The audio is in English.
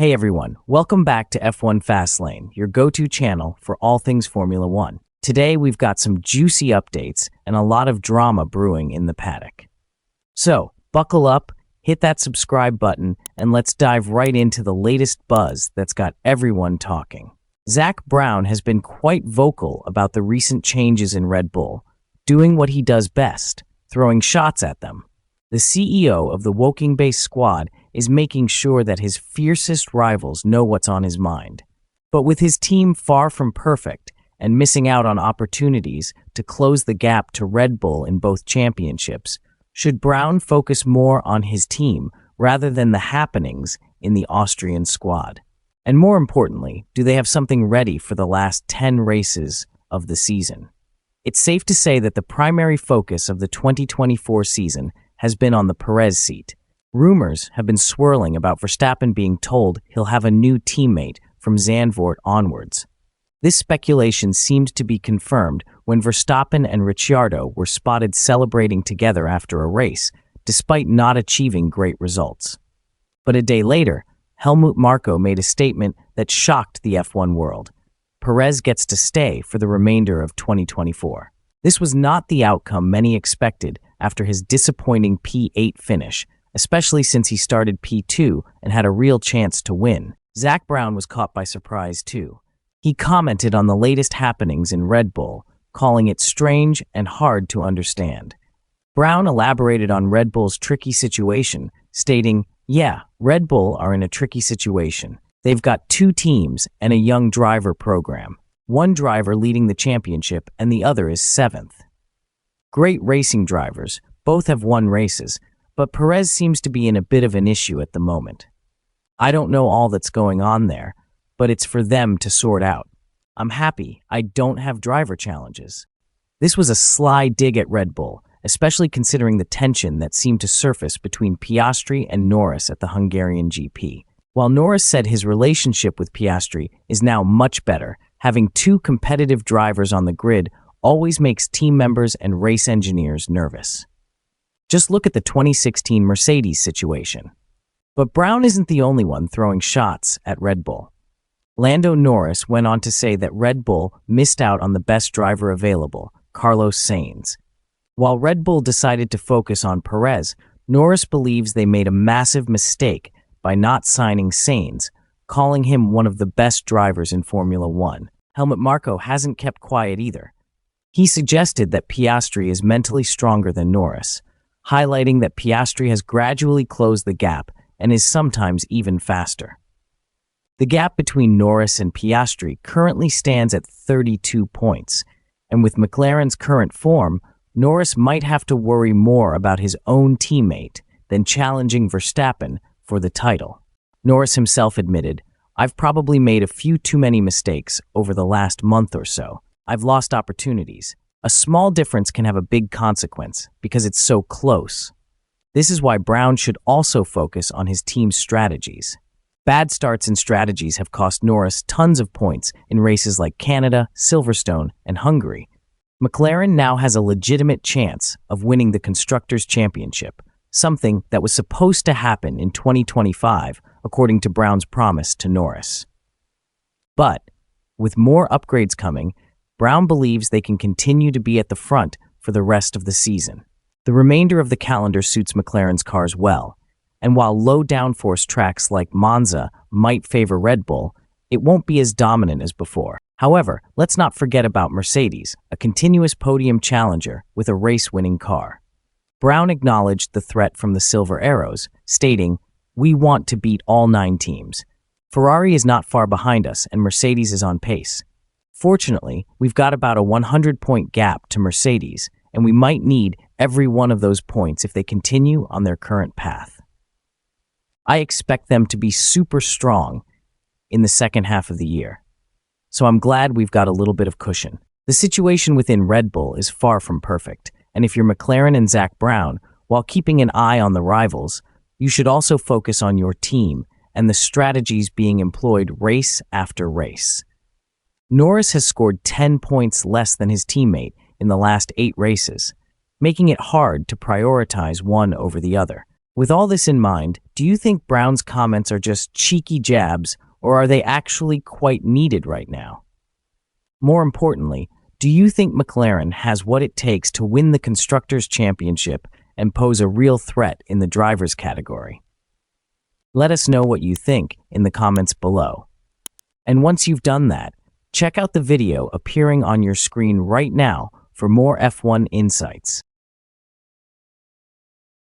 Hey everyone, welcome back to F1 Fastlane, your go-to channel for all things Formula One. Today we've got some juicy updates and a lot of drama brewing in the paddock. So, buckle up, hit that subscribe button, and let's dive right into the latest buzz that's got everyone talking. Zack Brown has been quite vocal about the recent changes in Red Bull, doing what he does best, throwing shots at them. The CEO of the Woking-based squad is making sure that his fiercest rivals know what's on his mind. But with his team far from perfect and missing out on opportunities to close the gap to Red Bull in both championships, should Brown focus more on his team rather than the happenings in the Austrian squad? And more importantly, do they have something ready for the last 10 races of the season? It's safe to say that the primary focus of the 2024 season has been on the Perez seat. Rumors have been swirling about Verstappen being told he'll have a new teammate from Zandvoort onwards. This speculation seemed to be confirmed when Verstappen and Ricciardo were spotted celebrating together after a race, despite not achieving great results. But a day later, Helmut Marko made a statement that shocked the F1 world. Perez gets to stay for the remainder of 2024. This was not the outcome many expected after his disappointing P8 finish, especially since he started P2 and had a real chance to win. Zack Brown was caught by surprise too. He commented on the latest happenings in Red Bull, calling it strange and hard to understand. Brown elaborated on Red Bull's tricky situation, stating, "Yeah, Red Bull are in a tricky situation. They've got two teams and a young driver program. One driver leading the championship and the other is 7th. Great racing drivers, both have won races, but Perez seems to be in a bit of an issue at the moment. I don't know all that's going on there, but it's for them to sort out. I'm happy I don't have driver challenges." This was a sly dig at Red Bull, especially considering the tension that seemed to surface between Piastri and Norris at the Hungarian GP. While Norris said his relationship with Piastri is now much better, having two competitive drivers on the grid always makes team members and race engineers nervous. Just look at the 2016 Mercedes situation. But Brown isn't the only one throwing shots at Red Bull. Lando Norris went on to say that Red Bull missed out on the best driver available, Carlos Sainz. While Red Bull decided to focus on Perez, Norris believes they made a massive mistake by not signing Sainz, calling him one of the best drivers in Formula One. Helmut Marko hasn't kept quiet either. He suggested that Piastri is mentally stronger than Norris, highlighting that Piastri has gradually closed the gap and is sometimes even faster. The gap between Norris and Piastri currently stands at 32 points, and with McLaren's current form, Norris might have to worry more about his own teammate than challenging Verstappen for the title. Norris himself admitted, "I've probably made a few too many mistakes over the last month or so. I've lost opportunities. A small difference can have a big consequence because it's so close." This is why Brown should also focus on his team's strategies. Bad starts and strategies have cost Norris tons of points in races like Canada, Silverstone, and Hungary. McLaren now has a legitimate chance of winning the Constructors Championship, something that was supposed to happen in 2025, according to Brown's promise to Norris. But with more upgrades coming, Brown believes they can continue to be at the front for the rest of the season. The remainder of the calendar suits McLaren's cars well, and while low downforce tracks like Monza might favor Red Bull, it won't be as dominant as before. However, let's not forget about Mercedes, a continuous podium challenger with a race-winning car. Brown acknowledged the threat from the Silver Arrows, stating, "We want to beat all 9 teams. Ferrari is not far behind us and Mercedes is on pace. Fortunately, we've got about a 100-point gap to Mercedes, and we might need every one of those points if they continue on their current path. I expect them to be super strong in the second half of the year. So I'm glad we've got a little bit of cushion." The situation within Red Bull is far from perfect, and if you're McLaren and Zack Brown, while keeping an eye on the rivals, you should also focus on your team and the strategies being employed race after race. Norris has scored 10 points less than his teammate in the last 8 races, making it hard to prioritize one over the other. With all this in mind, do you think Brown's comments are just cheeky jabs, or are they actually quite needed right now? More importantly, do you think McLaren has what it takes to win the Constructors Championship and pose a real threat in the drivers' category? Let us know what you think in the comments below. And once you've done that, check out the video appearing on your screen right now for more F1 insights.